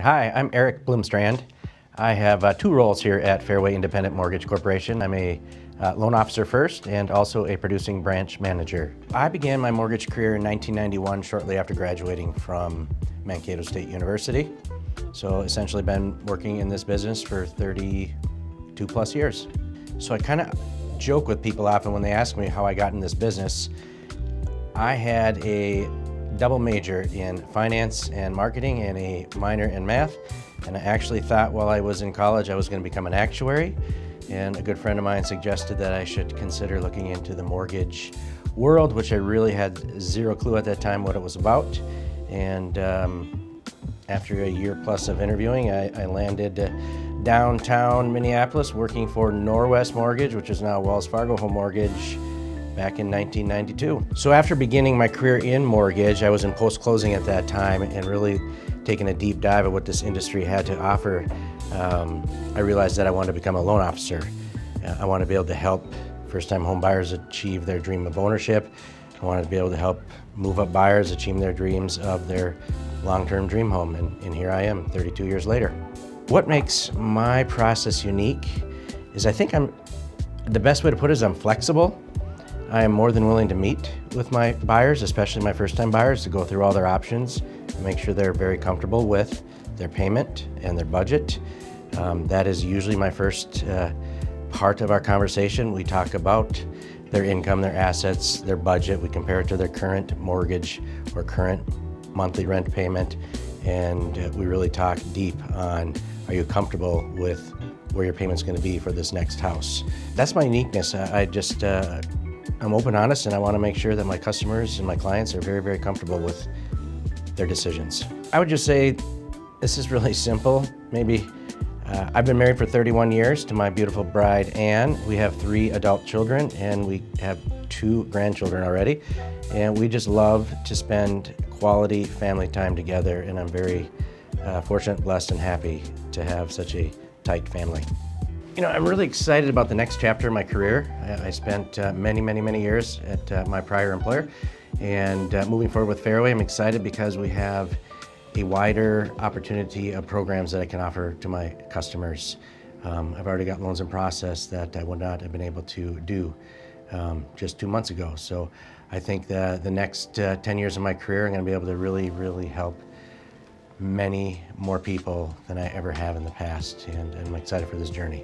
Hi, I'm Eric Bloomstrand. I have two roles here at Fairway Independent Mortgage Corporation. I'm a loan officer first and also a producing branch manager. I began my mortgage career in 1991, shortly after graduating from Mankato State University. So essentially been working in this business for 32 plus years. So I kind of joke with people often when they ask me how I got in this business. I had a double major in finance and marketing and a minor in math. And I actually thought while I was in college I was going to become an actuary. And a good friend of mine suggested that I should consider looking into the mortgage world, which I really had zero clue at that time what it was about. And after a year plus of interviewing, I landed downtown Minneapolis working for Norwest Mortgage, which is now Wells Fargo Home Mortgage, back in 1992. So after beginning my career in mortgage, I was in post-closing at that time and really taking a deep dive at what this industry had to offer. I realized that I wanted to become a loan officer. I wanted to be able to help first-time home buyers achieve their dream of ownership. I wanted to be able to help move-up buyers achieve their dreams of their long-term dream home, and here I am 32 years later. What makes my process unique is I think the best way to put it is I'm flexible. I am more than willing to meet with my buyers, especially my first-time buyers, to go through all their options and make sure they're very comfortable with their payment and their budget. That is usually my first part of our conversation. We talk about their income, their assets, their budget. We compare it to their current mortgage or current monthly rent payment, and we really talk deep on, are you comfortable with where your payment's going to be for this next house? That's my uniqueness. I'm open, honest, and I want to make sure that my customers and my clients are very, very comfortable with their decisions. I would just say this is really simple. Maybe I've been married for 31 years to my beautiful bride, Ann. We have 3 adult children, and we have 2 grandchildren already. And we just love to spend quality family time together, and I'm very fortunate, blessed, and happy to have such a tight family. You know, I'm really excited about the next chapter of my career. I spent many years at my prior employer, and moving forward with Fairway, I'm excited because we have a wider opportunity of programs that I can offer to my customers. I've already got loans in process that I would not have been able to do just 2 months ago. So I think that the next 10 years of my career, I'm going to be able to really help many more people than I ever have in the past, and I'm excited for this journey.